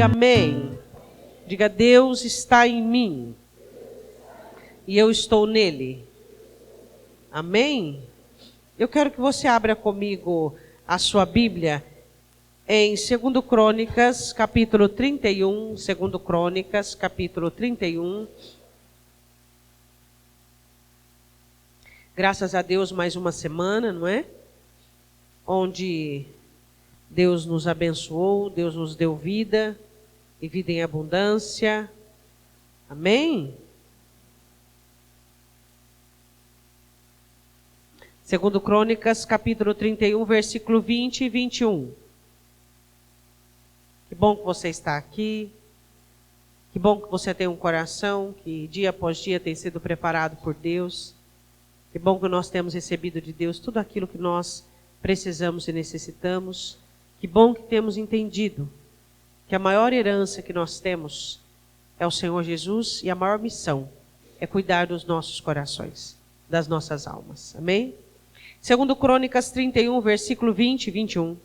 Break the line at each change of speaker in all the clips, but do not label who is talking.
amém. Diga, Deus está em mim e eu estou nele. Amém? Eu quero que você abra comigo a sua Bíblia em 2 Crônicas, capítulo 31. 2 Crônicas, capítulo 31. Graças a Deus, mais uma semana, não é? Onde Deus nos abençoou, Deus nos deu vida e vida em abundância. Amém? 2 Crônicas, capítulo 31, versículo 20 e 21. Que bom que você está aqui. Que bom que você tem um coração que dia após dia tem sido preparado por Deus. Que bom que nós temos recebido de Deus tudo aquilo que nós precisamos e necessitamos. Que bom que temos entendido que a maior herança que nós temos é o Senhor Jesus e a maior missão é cuidar dos nossos corações, das nossas almas. Amém? 2 Crônicas 31, versículo 20 e 21.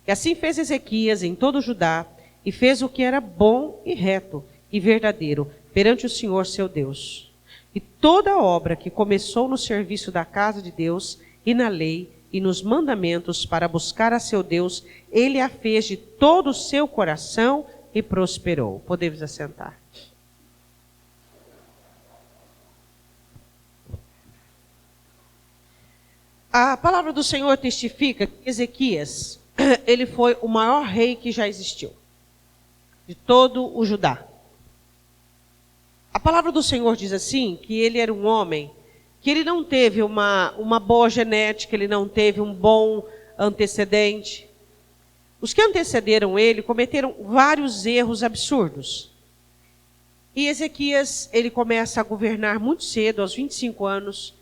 E assim fez Ezequias em todo o Judá, e fez o que era bom e reto e verdadeiro perante o Senhor seu Deus. E toda a obra que começou no serviço da casa de Deus e na lei e nos mandamentos para buscar a seu Deus, ele a fez de todo o seu coração e prosperou. Podemos assentar. A palavra do Senhor testifica que Ezequias, ele foi o maior rei que já existiu, de todo o Judá. A palavra do Senhor diz assim, que ele era um homem, que ele não teve uma boa genética, ele não teve um bom antecedente. Os que antecederam ele cometeram vários erros absurdos. E Ezequias, ele começa a governar muito cedo, aos 25 anos,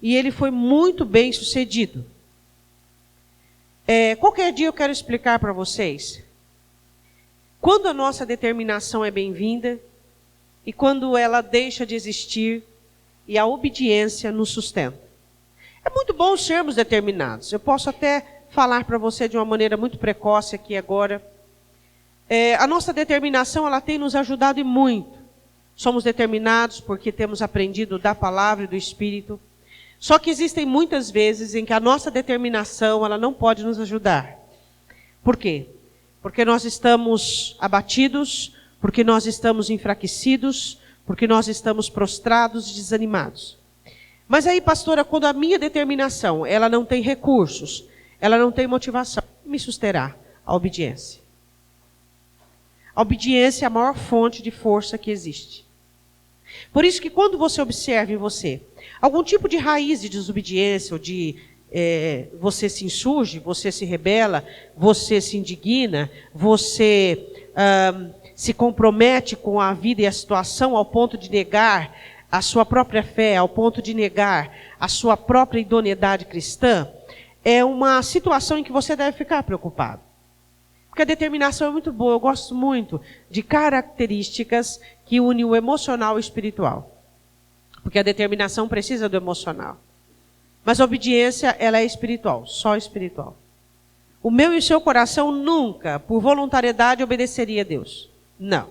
e ele foi muito bem sucedido. Qualquer dia eu quero explicar para vocês. Quando a nossa determinação é bem-vinda e quando ela deixa de existir e a obediência nos sustenta. É muito bom sermos determinados. Eu posso até falar para você de uma maneira muito precoce aqui agora. A nossa determinação, ela tem nos ajudado e muito. Somos determinados porque temos aprendido da palavra e do Espírito. Só que existem muitas vezes em que a nossa determinação, ela não pode nos ajudar. Por quê? Porque nós estamos abatidos, porque nós estamos enfraquecidos, porque nós estamos prostrados e desanimados. Mas aí, pastora, quando a minha determinação, ela não tem recursos, ela não tem motivação, me susterá a obediência. A obediência é a maior fonte de força que existe. Por isso que quando você observa em você algum tipo de raiz de desobediência, ou de você se insurge, você se rebela, você se indigna, você se compromete com a vida e a situação ao ponto de negar a sua própria fé, ao ponto de negar a sua própria idoneidade cristã, é uma situação em que você deve ficar preocupado. Porque a determinação é muito boa, eu gosto muito de características que unem o emocional e o espiritual. Porque a determinação precisa do emocional. Mas a obediência, ela é espiritual, só espiritual. O meu e o seu coração nunca, por voluntariedade, obedeceria a Deus. Não.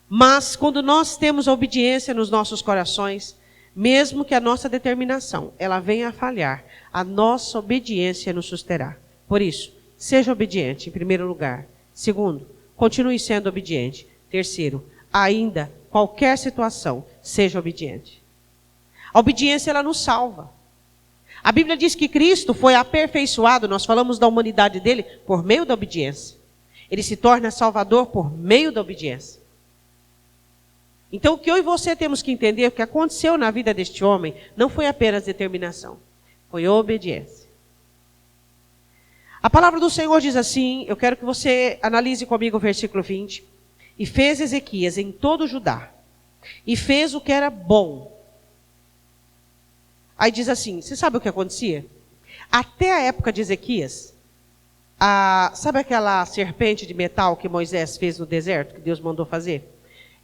Mas quando nós temos a obediência nos nossos corações, mesmo que a nossa determinação, ela venha a falhar, a nossa obediência nos susterá. Por isso, seja obediente, em primeiro lugar. Segundo, continue sendo obediente. Terceiro, ainda, qualquer situação, seja obediente. A obediência, ela nos salva. A Bíblia diz que Cristo foi aperfeiçoado, nós falamos da humanidade dele, por meio da obediência. Ele se torna salvador por meio da obediência. Então, o que eu e você temos que entender, o que aconteceu na vida deste homem, não foi apenas determinação, foi obediência. A palavra do Senhor diz assim, eu quero que você analise comigo o versículo 20. E fez Ezequias em todo o Judá, e fez o que era bom. Aí diz assim, você sabe o que acontecia? Até a época de Ezequias, sabe aquela serpente de metal que Moisés fez no deserto, que Deus mandou fazer?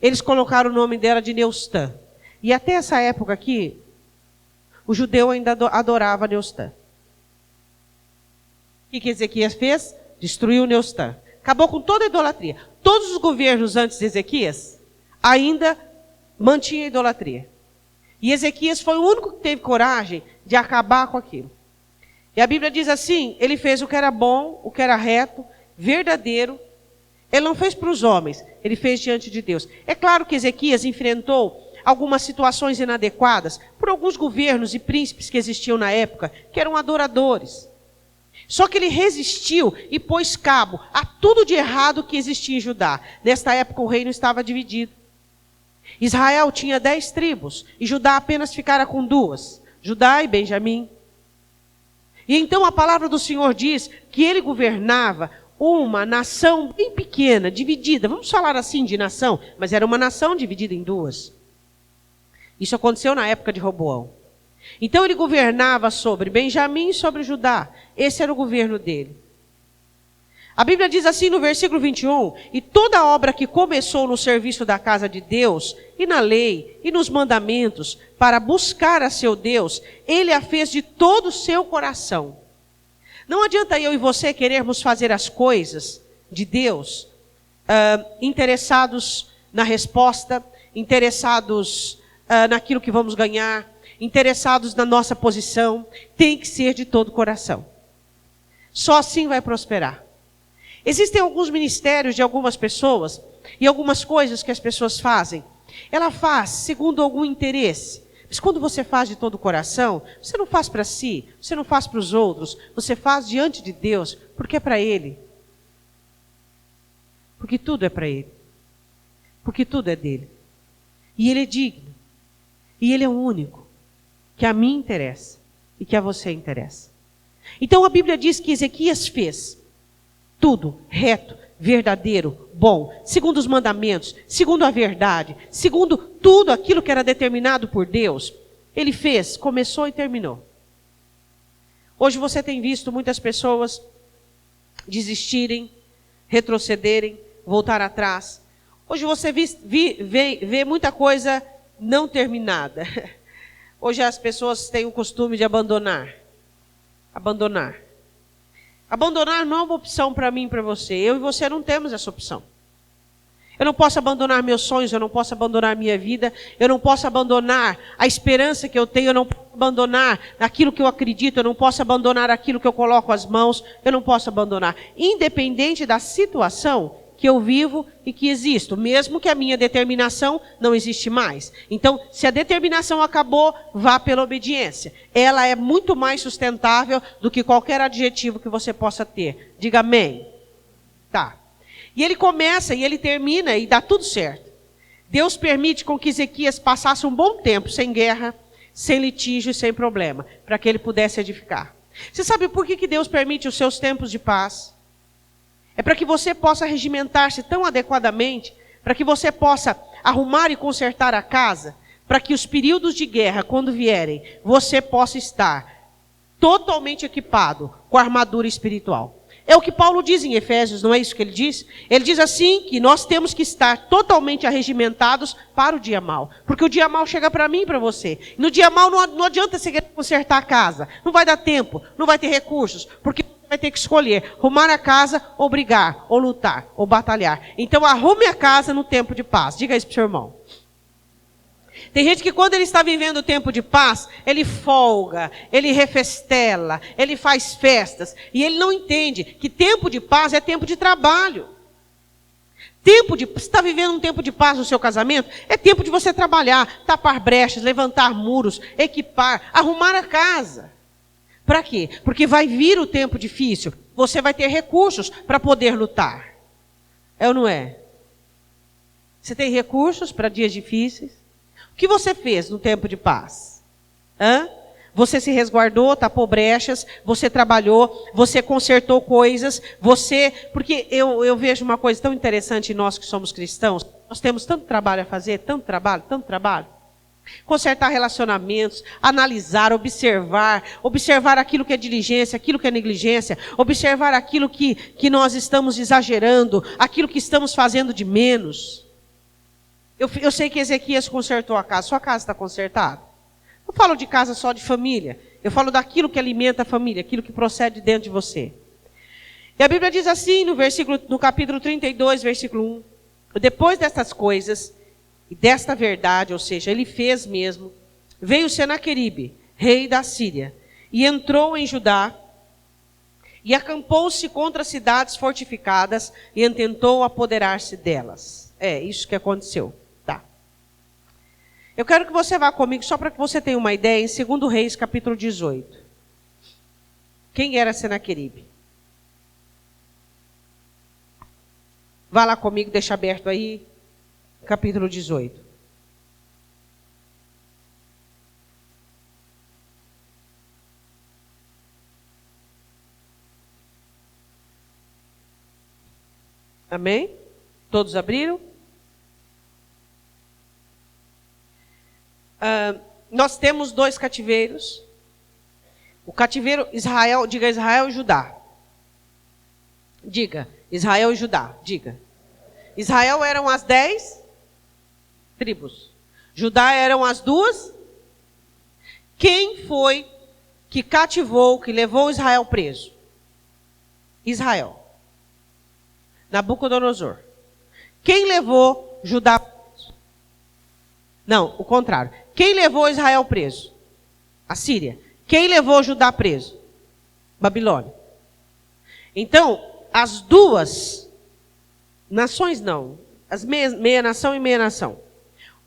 Eles colocaram o nome dela de Neustã. E até essa época aqui, o judeu ainda adorava Neustã. O que Ezequias fez? Destruiu Neustã. Acabou com toda a idolatria. Todos os governos antes de Ezequias ainda mantinham a idolatria. E Ezequias foi o único que teve coragem de acabar com aquilo. E a Bíblia diz assim, ele fez o que era bom, o que era reto, verdadeiro. Ele não fez para os homens, ele fez diante de Deus. É claro que Ezequias enfrentou algumas situações inadequadas por alguns governos e príncipes que existiam na época, que eram adoradores. Só que ele resistiu e pôs cabo a tudo de errado que existia em Judá. Nesta época o reino estava dividido. Israel tinha 10 tribos e Judá apenas ficara com 2, Judá e Benjamim. E então a palavra do Senhor diz que ele governava uma nação bem pequena, dividida. Vamos falar assim de nação, mas era uma nação dividida em 2. Isso aconteceu na época de Roboão. Então ele governava sobre Benjamim e sobre Judá. Esse era o governo dele. A Bíblia diz assim no versículo 21, e toda a obra que começou no serviço da casa de Deus, e na lei, e nos mandamentos, para buscar a seu Deus, ele a fez de todo o seu coração. Não adianta eu e você querermos fazer as coisas de Deus, interessados na resposta, interessados naquilo que vamos ganhar, interessados na nossa posição. Tem que ser de todo o coração. Só assim vai prosperar. Existem alguns ministérios de algumas pessoas e algumas coisas que as pessoas fazem. Ela faz segundo algum interesse. Mas quando você faz de todo o coração, você não faz para si, você não faz para os outros, você faz diante de Deus, porque é para Ele. Porque tudo é para Ele. Porque tudo é dele. E Ele é digno. E Ele é o único que a mim interessa e que a você interessa. Então a Bíblia diz que Ezequias fez tudo reto, verdadeiro, bom, segundo os mandamentos, segundo a verdade, segundo tudo aquilo que era determinado por Deus. Ele fez, começou e terminou. Hoje você tem visto muitas pessoas desistirem, retrocederem, voltar atrás. Hoje você vê muita coisa não terminada. Hoje as pessoas têm o costume de abandonar. Abandonar não é uma opção para mim e para você. Eu e você não temos essa opção. Eu não posso abandonar meus sonhos, eu não posso abandonar minha vida, eu não posso abandonar a esperança que eu tenho, eu não posso abandonar aquilo que eu acredito, eu não posso abandonar aquilo que eu coloco as mãos, eu não posso abandonar. Independente da situação que eu vivo e que existo, mesmo que a minha determinação não existe mais. Então, se a determinação acabou, vá pela obediência. Ela é muito mais sustentável do que qualquer adjetivo que você possa ter. Diga amém. Tá. E ele começa e ele termina e dá tudo certo. Deus permite com que Ezequias passasse um bom tempo sem guerra, sem litígio e sem problema, para que ele pudesse edificar. Você sabe por que Deus permite os seus tempos de paz? É para que você possa regimentar-se tão adequadamente, para que você possa arrumar e consertar a casa, para que os períodos de guerra, quando vierem, você possa estar totalmente equipado com a armadura espiritual. É o que Paulo diz em Efésios, não é isso que ele diz? Ele diz assim, que nós temos que estar totalmente arregimentados para o dia mau. Porque o dia mau chega para mim e para você. No dia mau não adianta você querer consertar a casa. Não vai dar tempo, não vai ter recursos, porque vai ter que escolher, arrumar a casa, ou brigar, ou lutar, ou batalhar. Então arrume a casa no tempo de paz. Diga isso para o seu irmão. Tem gente que quando ele está vivendo o tempo de paz, ele folga, ele refestela, ele faz festas, e ele não entende que tempo de paz é tempo de trabalho. Você está vivendo um tempo de paz no seu casamento? É tempo de você trabalhar, tapar brechas, levantar muros, equipar, arrumar a casa. Para quê? Porque vai vir o tempo difícil. Você vai ter recursos para poder lutar. É ou não é? Você tem recursos para dias difíceis? O que você fez no tempo de paz? Você se resguardou, tapou brechas, você trabalhou, você consertou coisas, Porque eu vejo uma coisa tão interessante em nós que somos cristãos. Nós temos tanto trabalho a fazer, tanto trabalho. Consertar relacionamentos, analisar, observar aquilo que é diligência, aquilo que é negligência, observar aquilo que nós estamos exagerando, aquilo que estamos fazendo de menos. Eu sei que Ezequias consertou a casa. Sua casa está consertada? Não falo de casa só de família. Eu falo daquilo que alimenta a família, aquilo que procede dentro de você. E a Bíblia diz assim, no capítulo 32, versículo 1. Depois destas coisas, e desta verdade, ou seja, ele fez mesmo, veio Senaqueribe, rei da Síria, e entrou em Judá, e acampou-se contra as cidades fortificadas, e intentou apoderar-se delas. É isso que aconteceu. Tá. Eu quero que você vá comigo, só para que você tenha uma ideia, em 2 Reis, capítulo 18. Quem era Senaqueribe? Vá lá comigo, deixa aberto aí, capítulo 18. Amém? Todos abriram? Nós temos 2 cativeiros. O cativeiro Israel, diga Israel e Judá. Diga, Israel e Judá, diga. Israel eram as 10 tribos. Judá eram as 2. Quem foi que cativou, que levou Israel preso? Israel. Nabucodonosor. Quem levou Judá preso? Não, o contrário. Quem levou Israel preso? A Síria. Quem levou Judá preso? Babilônia. Então, as 2 nações não, as meia nação e meia nação.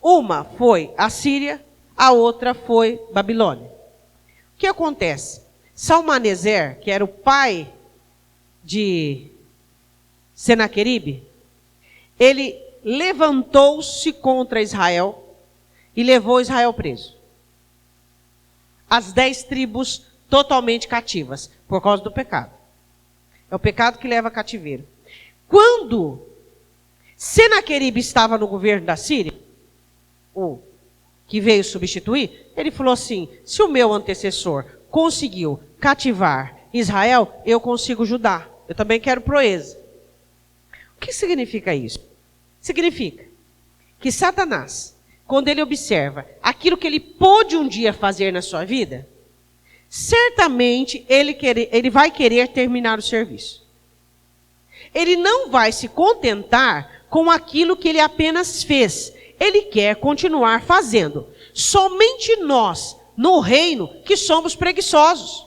Uma foi a Síria, a outra foi Babilônia. O que acontece? Salmaneser, que era o pai de Senaqueribe, ele levantou-se contra Israel e levou Israel preso. As 10 tribos totalmente cativas, por causa do pecado. É o pecado que leva a cativeiro. Quando Senaqueribe estava no governo da Síria, o que veio substituir, ele falou assim, se o meu antecessor conseguiu cativar Israel, eu consigo Judá. Eu também quero proeza. O que significa isso? Significa que Satanás, quando ele observa aquilo que ele pôde um dia fazer na sua vida, certamente ele vai querer terminar o serviço. Ele não vai se contentar com aquilo que ele apenas fez. Ele quer continuar fazendo. Somente nós, no reino, que somos preguiçosos.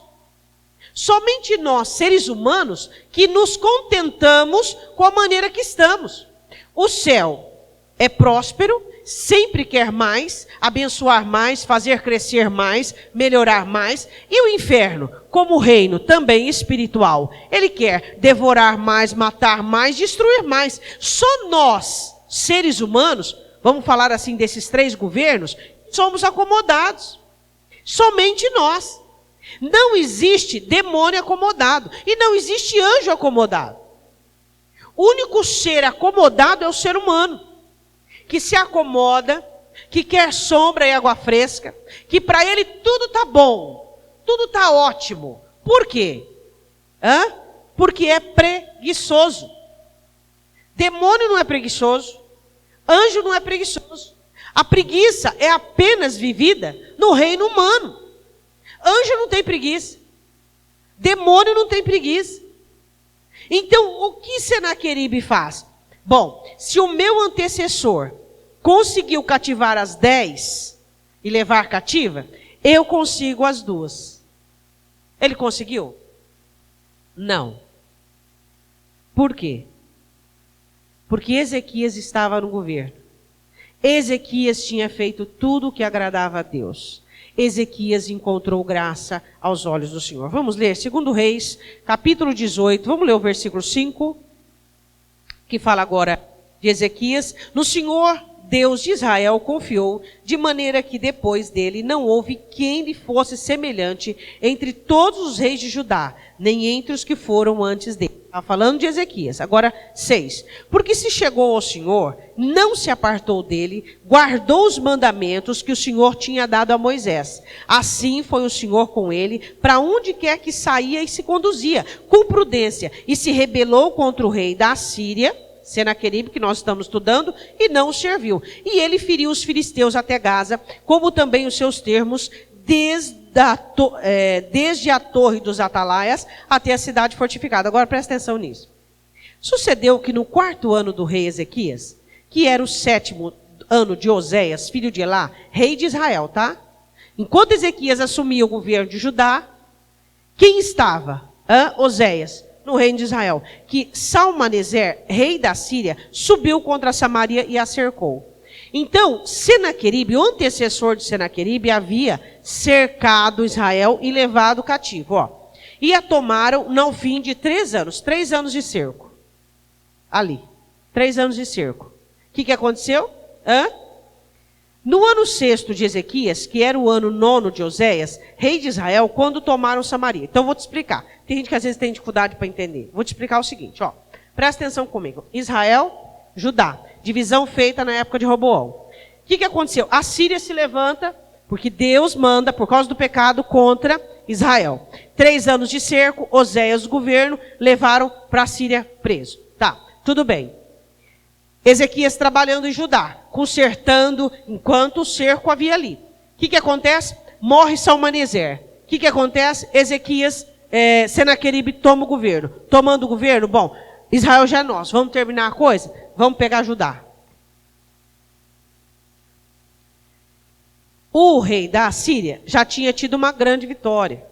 Somente nós, seres humanos, que nos contentamos com a maneira que estamos. O céu é próspero, sempre quer mais, abençoar mais, fazer crescer mais, melhorar mais. E o inferno, como reino também espiritual, ele quer devorar mais, matar mais, destruir mais. Só nós, seres humanos, vamos falar assim desses 3 governos, somos acomodados. Somente nós. Não existe demônio acomodado e não existe anjo acomodado. O único ser acomodado é o ser humano, que se acomoda, que quer sombra e água fresca, que para ele tudo está bom, tudo está ótimo. Por quê? Porque é preguiçoso. Demônio não é preguiçoso, anjo não é preguiçoso. A preguiça é apenas vivida no reino humano. Anjo não tem preguiça. Demônio não tem preguiça. Então, o que Senaqueribe faz? Bom, se o meu antecessor conseguiu cativar as 10 e levar cativa, eu consigo as 2. Ele conseguiu? Não. Por quê? Porque Ezequias estava no governo. Ezequias tinha feito tudo o que agradava a Deus. Ezequias encontrou graça aos olhos do Senhor. Vamos ler 2 Reis, capítulo 18. Vamos ler o versículo 5, que fala agora de Ezequias. No Senhor, Deus de Israel, confiou, de maneira que depois dele não houve quem lhe fosse semelhante entre todos os reis de Judá, nem entre os que foram antes dele. Está falando de Ezequias. Agora, 6. Porque se chegou ao Senhor, não se apartou dele, guardou os mandamentos que o Senhor tinha dado a Moisés. Assim foi o Senhor com ele, para onde quer que saía e se conduzia, com prudência, e se rebelou contra o rei da Síria, Senaqueribe, que nós estamos estudando, e não o serviu. E ele feriu os filisteus até Gaza, como também os seus termos, desde desde a torre dos atalaias até a cidade fortificada. Agora presta atenção nisso. Sucedeu que no 4º ano do rei Ezequias, que era o 7º ano de Oséias, filho de Elá, rei de Israel, tá? Enquanto Ezequias assumia o governo de Judá, quem estava? Oséias, no reino de Israel. Que Salmaneser, rei da Síria, subiu contra Samaria e a cercou. Então, Senaqueribe, o antecessor de Senaqueribe, havia cercado Israel e levado cativo. E a tomaram no fim de 3 anos. 3 anos de cerco. Ali. 3 anos de cerco. O que aconteceu? No ano 6º de Ezequias, que era o ano 9º de Oséias, rei de Israel, quando tomaram Samaria. Então, vou te explicar. Tem gente que às vezes tem dificuldade para entender. Vou te explicar o seguinte, presta atenção comigo. Israel, Judá. Divisão feita na época de Roboão. O que aconteceu? A Síria se levanta, porque Deus manda, por causa do pecado, contra Israel. 3 anos de cerco, Oséias, o governo, levaram para a Síria preso. Tá, tudo bem. Ezequias trabalhando em Judá, consertando enquanto o cerco havia ali. O que acontece? Morre Salmaneser. O que acontece? Ezequias, Senaqueribe toma o governo. Tomando o governo, bom, Israel já é nosso. Vamos terminar a coisa? Vamos pegar Judá. O rei da Síria já tinha tido uma grande vitória.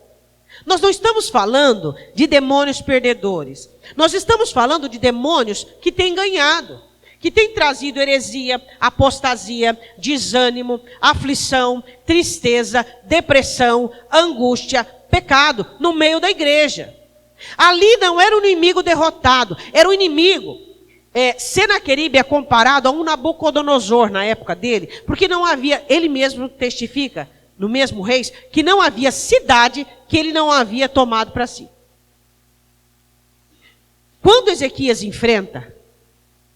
Nós não estamos falando de demônios perdedores. Nós estamos falando de demônios que têm ganhado. Que têm trazido heresia, apostasia, desânimo, aflição, tristeza, depressão, angústia, pecado no meio da igreja. Ali não era um inimigo derrotado, era um inimigo. Senaqueribe é comparado a um Nabucodonosor na época dele, porque não havia, ele mesmo testifica, no mesmo Reis, que não havia cidade que ele não havia tomado para si. Quando Ezequias enfrenta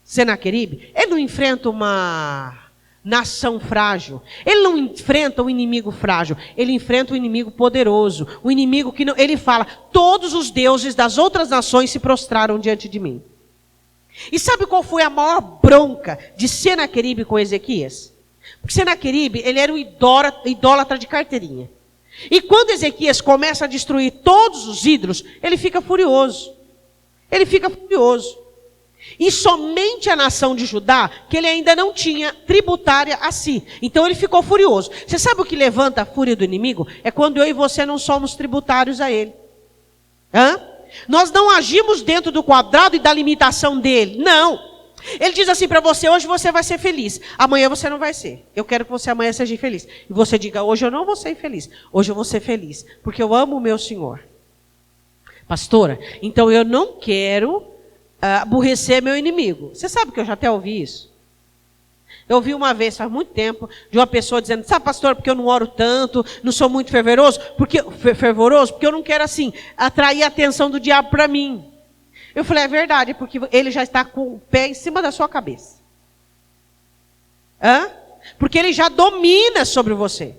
Senaqueribe, ele não enfrenta uma nação frágil, ele não enfrenta um inimigo frágil, ele enfrenta um inimigo poderoso, um inimigo que não, ele fala, todos os deuses das outras nações se prostraram diante de mim. E sabe qual foi a maior bronca de Senaqueribe com Ezequias? Porque Senaqueribe, ele era um idólatra de carteirinha. E quando Ezequias começa a destruir todos os ídolos, ele fica furioso. Ele fica furioso. E somente a nação de Judá, que ele ainda não tinha tributária a si. Então ele ficou furioso. Você sabe o que levanta a fúria do inimigo? É quando eu e você não somos tributários a ele. Nós não agimos dentro do quadrado e da limitação dele. Não. Ele diz assim para você, hoje você vai ser feliz. Amanhã você não vai ser. Eu quero que você amanhã seja infeliz. E você diga, hoje eu não vou ser infeliz. Hoje eu vou ser feliz. Porque eu amo o meu Senhor. Pastora, então eu não quero aborrecer meu inimigo. Você sabe que eu já até ouvi isso? Eu ouvi uma vez, faz muito tempo, de uma pessoa dizendo, sabe, pastor, porque eu não oro tanto, não sou muito fervoroso, porque eu não quero, assim, atrair a atenção do diabo para mim. Eu falei, é verdade, porque ele já está com o pé em cima da sua cabeça. Porque ele já domina sobre você.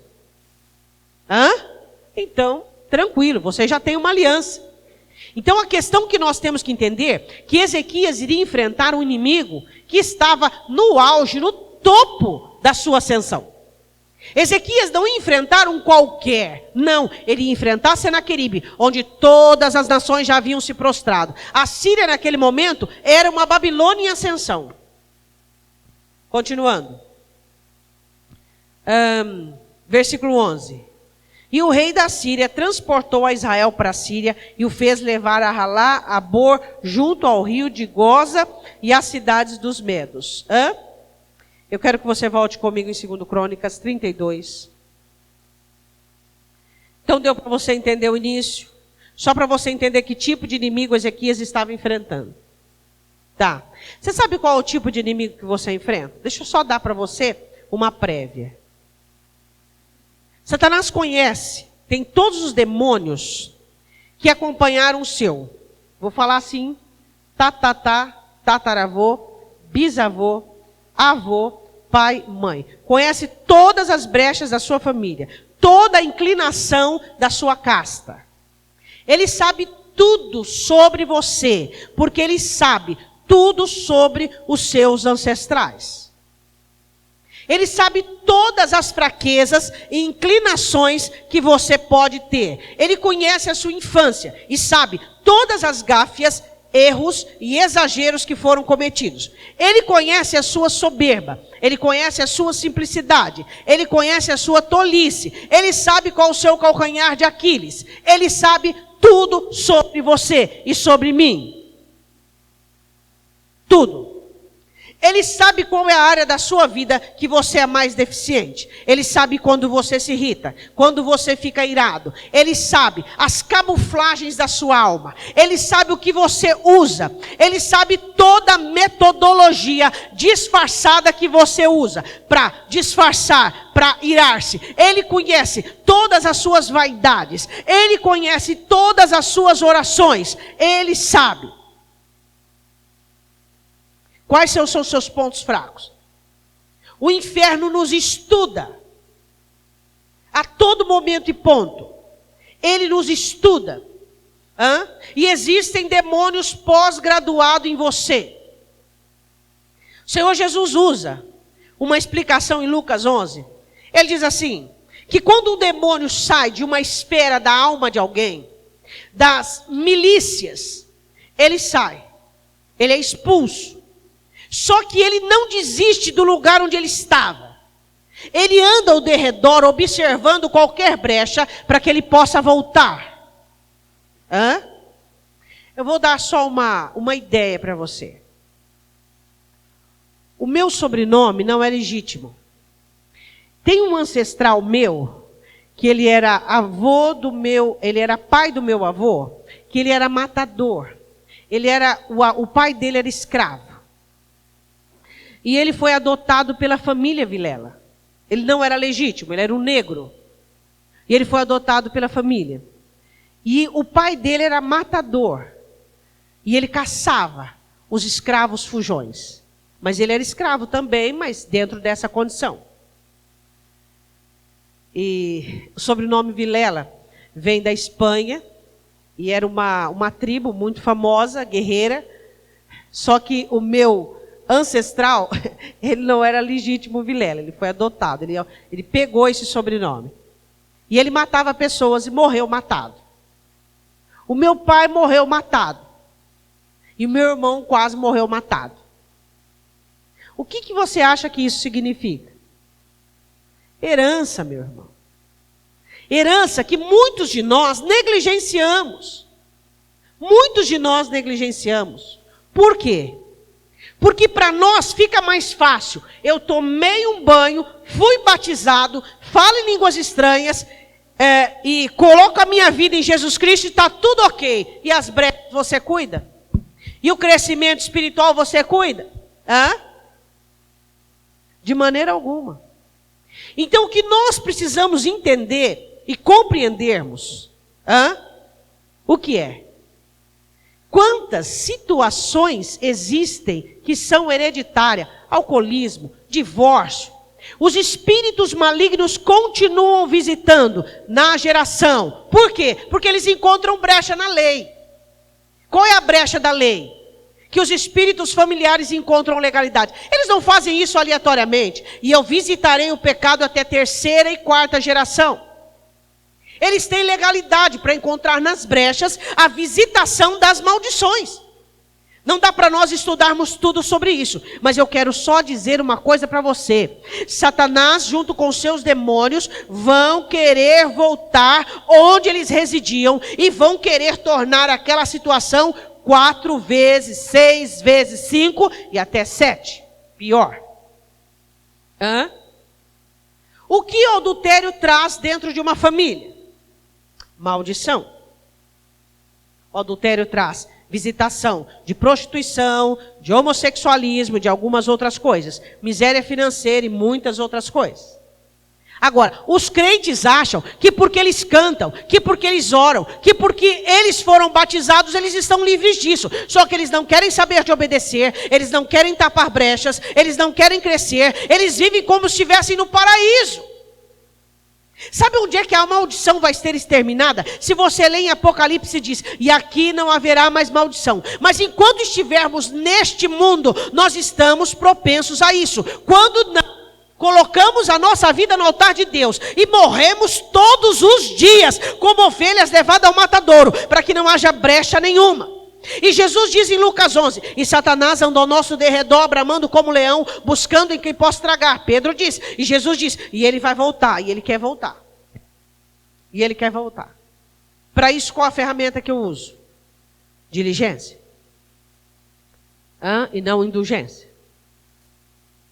Então, tranquilo, você já tem uma aliança. Então a questão que nós temos que entender, que Ezequias iria enfrentar um inimigo que estava no auge, no topo da sua ascensão. Ezequias não ia enfrentar um qualquer, não, ele ia enfrentar Senaqueribe, onde todas as nações já haviam se prostrado. A Síria naquele momento era uma Babilônia em ascensão. Continuando. Versículo 11. E o rei da Síria transportou a Israel para a Síria e o fez levar a Halá, a Bor, junto ao rio de Goza e às cidades dos Medos. Eu quero que você volte comigo em 2 Crônicas 32. Então deu para você entender o início? Só para você entender que tipo de inimigo Ezequias estava enfrentando. Tá. Você sabe qual é o tipo de inimigo que você enfrenta? Deixa eu só dar para você uma prévia. Satanás conhece, tem todos os demônios que acompanharam o seu. Vou falar assim, tataravô, bisavô, avô, pai, mãe. Conhece todas as brechas da sua família, toda a inclinação da sua casta. Ele sabe tudo sobre você, porque ele sabe tudo sobre os seus ancestrais. Ele sabe todas as fraquezas e inclinações que você pode ter. Ele conhece a sua infância e sabe todas as gáfias, erros e exageros que foram cometidos. Ele conhece a sua soberba. Ele conhece a sua simplicidade. Ele conhece a sua tolice. Ele sabe qual é o seu calcanhar de Aquiles. Ele sabe tudo sobre você e sobre mim. Tudo. Ele sabe qual é a área da sua vida que você é mais deficiente. Ele sabe quando você se irrita, quando você fica irado. Ele sabe as camuflagens da sua alma. Ele sabe o que você usa. Ele sabe toda a metodologia disfarçada que você usa para disfarçar, para irar-se. Ele conhece todas as suas vaidades. Ele conhece todas as suas orações. Ele sabe. Quais são os seus pontos fracos? O inferno nos estuda. A todo momento e ponto. Ele nos estuda. E existem demônios pós-graduados em você. O Senhor Jesus usa uma explicação em Lucas 11. Ele diz assim, que quando um demônio sai de uma esfera da alma de alguém, das milícias, ele sai. Ele é expulso. Só que ele não desiste do lugar onde ele estava. Ele anda ao derredor observando qualquer brecha para que ele possa voltar. Eu vou dar só uma ideia para você. O meu sobrenome não é legítimo. Tem um ancestral meu, que ele era ele era pai do meu avô, que ele era matador. O pai dele era escravo. E ele foi adotado pela família Vilela. Ele não era legítimo, ele era um negro. E ele foi adotado pela família. E o pai dele era matador. E ele caçava os escravos fujões. Mas ele era escravo também, mas dentro dessa condição. E o sobrenome Vilela vem da Espanha. E era uma tribo muito famosa, guerreira. Só que o meu ancestral, ele não era legítimo Vilela, ele foi adotado, ele pegou esse sobrenome. E ele matava pessoas e morreu matado. O meu pai morreu matado. E o meu irmão quase morreu matado. O que você acha que isso significa? Herança, meu irmão. Herança que muitos de nós negligenciamos. Muitos de nós negligenciamos. Por quê? Porque para nós fica mais fácil. Eu tomei um banho, fui batizado, falo em línguas estranhas, e coloco a minha vida em Jesus Cristo e está tudo ok. E as brechas você cuida? E o crescimento espiritual você cuida? De maneira alguma. Então o que nós precisamos entender e compreendermos, o que é? Quantas situações existem que são hereditárias? Alcoolismo, divórcio. Os espíritos malignos continuam visitando na geração. Por quê? Porque eles encontram brecha na lei. Qual é a brecha da lei? Que os espíritos familiares encontram legalidade. Eles não fazem isso aleatoriamente. E eu visitarei o pecado até 3ª e 4ª geração. Eles têm legalidade para encontrar nas brechas a visitação das maldições. Não dá para nós estudarmos tudo sobre isso. Mas eu quero só dizer uma coisa para você. Satanás, junto com seus demônios, vão querer voltar onde eles residiam. E vão querer tornar aquela situação 4 vezes, 6 vezes, 5 e até 7. Pior. O que o adultério traz dentro de uma família? Maldição. O adultério traz visitação de prostituição, de homossexualismo, de algumas outras coisas. Miséria financeira e muitas outras coisas. Agora, os crentes acham que porque eles cantam, que porque eles oram, que porque eles foram batizados, eles estão livres disso. Só que eles não querem saber de obedecer, eles não querem tapar brechas, eles não querem crescer, eles vivem como se estivessem no paraíso. Sabe onde é que a maldição vai ser exterminada? Se você lê em Apocalipse diz, e aqui não haverá mais maldição. Mas enquanto estivermos neste mundo, nós estamos propensos a isso. colocamos a nossa vida no altar de Deus e morremos todos os dias, como ovelhas levadas ao matadouro, para que não haja brecha nenhuma. E Jesus diz em Lucas 11, e Satanás anda ao nosso derredor, bramando como leão, buscando em quem possa tragar. Pedro diz, e Jesus diz, e ele vai voltar, e ele quer voltar. E ele quer voltar. Para isso, qual a ferramenta que eu uso? Diligência. E não indulgência.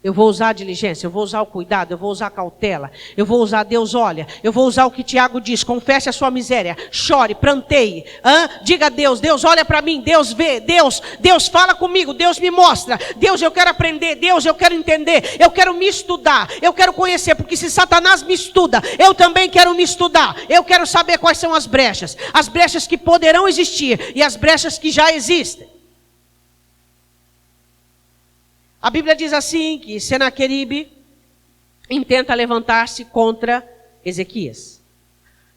Eu vou usar a diligência, eu vou usar o cuidado, eu vou usar a cautela, eu vou usar Deus olha, eu vou usar o que Tiago diz, confesse a sua miséria, chore, pranteie, diga a Deus, Deus olha para mim, Deus vê, Deus fala comigo, Deus me mostra, Deus eu quero aprender, Deus eu quero entender, eu quero me estudar, eu quero conhecer, porque se Satanás me estuda, eu também quero me estudar, eu quero saber quais são as brechas que poderão existir e as brechas que já existem. A Bíblia diz assim, que Senaqueribe intenta levantar-se contra Ezequias.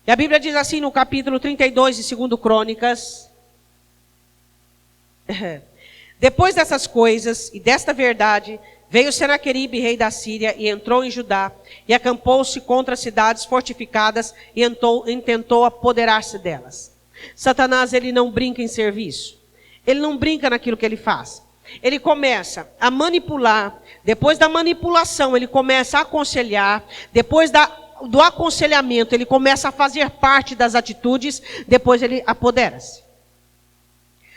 E a Bíblia diz assim no capítulo 32 de 2 Crônicas. Depois dessas coisas e desta verdade, veio Senaqueribe, rei da Síria, e entrou em Judá, e acampou-se contra as cidades fortificadas, e intentou apoderar-se delas. Satanás, ele não brinca em serviço. Ele não brinca naquilo que ele faz. Ele começa a manipular, depois da manipulação ele começa a aconselhar, depois do aconselhamento ele começa a fazer parte das atitudes, depois ele apodera-se.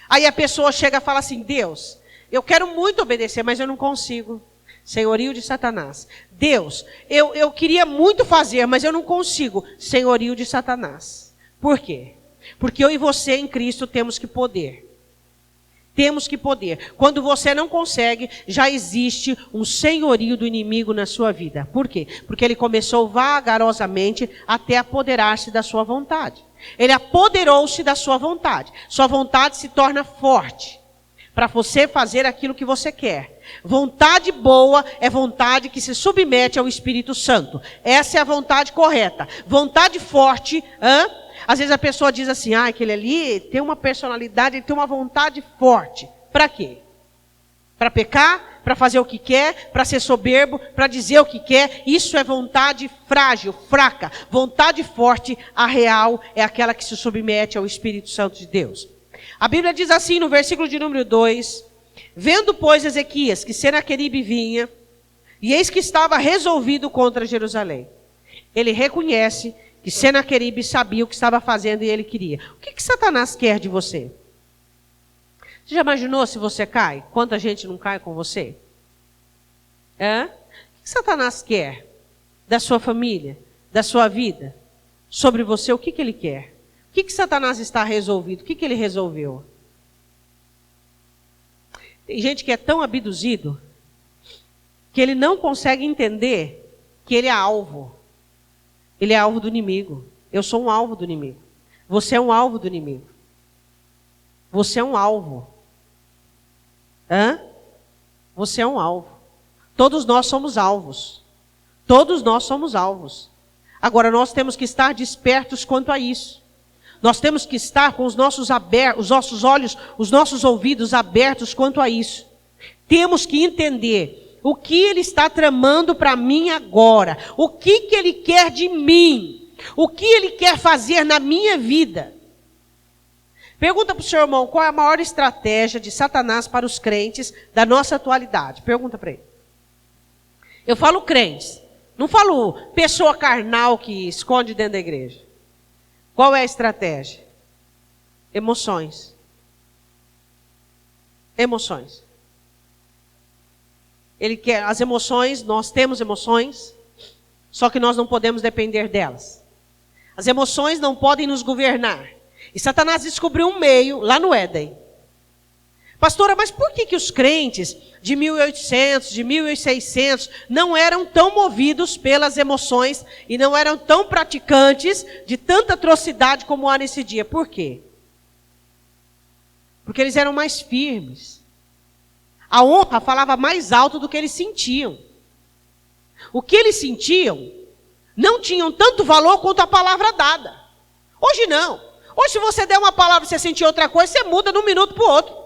Aí a pessoa chega e fala assim, Deus, eu quero muito obedecer, mas eu não consigo. Senhorio de Satanás. Deus, eu queria muito fazer, mas eu não consigo. Senhorio de Satanás. Por quê? Porque eu e você em Cristo temos que poder. Temos que poder. Quando você não consegue, já existe um senhorio do inimigo na sua vida. Por quê? Porque ele começou vagarosamente até apoderar-se da sua vontade. Ele apoderou-se da sua vontade. Sua vontade se torna forte para você fazer aquilo que você quer. Vontade boa é vontade que se submete ao Espírito Santo. Essa é a vontade correta. Vontade forte, às vezes a pessoa diz assim, aquele ali tem uma personalidade, ele tem uma vontade forte. Para quê? Para pecar? Para fazer o que quer? Para ser soberbo? Para dizer o que quer? Isso é vontade frágil, fraca. Vontade forte, a real, é aquela que se submete ao Espírito Santo de Deus. A Bíblia diz assim no versículo de número 2, vendo, pois, Ezequias que Senaqueribe vinha, e eis que estava resolvido contra Jerusalém. Ele reconhece que Senaqueribe sabia o que estava fazendo e ele queria. O que Satanás quer de você? Você já imaginou se você cai? Quanta gente não cai com você? O que Satanás quer da sua família, da sua vida, sobre você? O que ele quer? O que Satanás está resolvido? O que ele resolveu? Tem gente que é tão abduzido que ele não consegue entender que ele é alvo. Ele é alvo do inimigo. Eu sou um alvo do inimigo. Você é um alvo do inimigo. Você é um alvo. Você é um alvo. Todos nós somos alvos. Todos nós somos alvos. Agora nós temos que estar despertos quanto a isso. Nós temos que estar com os nossos olhos, os nossos ouvidos abertos quanto a isso. Temos que entender o que ele está tramando para mim agora. O que ele quer de mim. O que ele quer fazer na minha vida. Pergunta para o seu irmão qual é a maior estratégia de Satanás para os crentes da nossa atualidade. Pergunta para ele. Eu falo crentes. Não falo pessoa carnal que esconde dentro da igreja. Qual é a estratégia? Emoções. Emoções. Ele quer as emoções, nós temos emoções, só que nós não podemos depender delas. As emoções não podem nos governar. E Satanás descobriu um meio lá no Éden. Pastora, mas por que os crentes de 1800, de 1600 não eram tão movidos pelas emoções e não eram tão praticantes de tanta atrocidade como há nesse dia? Por quê? Porque eles eram mais firmes. A honra falava mais alto do que eles sentiam. O que eles sentiam não tinham tanto valor quanto a palavra dada. Hoje não. Hoje se você der uma palavra e você sentir outra coisa, você muda de um minuto para o outro.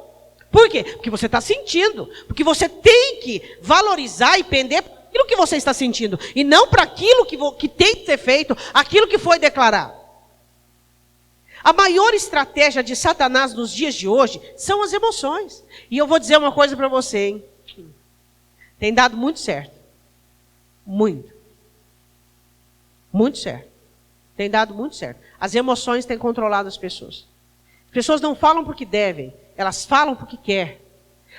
Por quê? Porque você está sentindo. Porque você tem que valorizar e pender aquilo que você está sentindo, e não para aquilo que tem que ser feito, aquilo que foi declarado. A maior estratégia de Satanás nos dias de hoje são as emoções. E eu vou dizer uma coisa para você, hein? Tem dado muito certo. Muito. Muito certo. Tem dado muito certo. As emoções têm controlado as pessoas. As pessoas não falam porque devem, elas falam porque querem.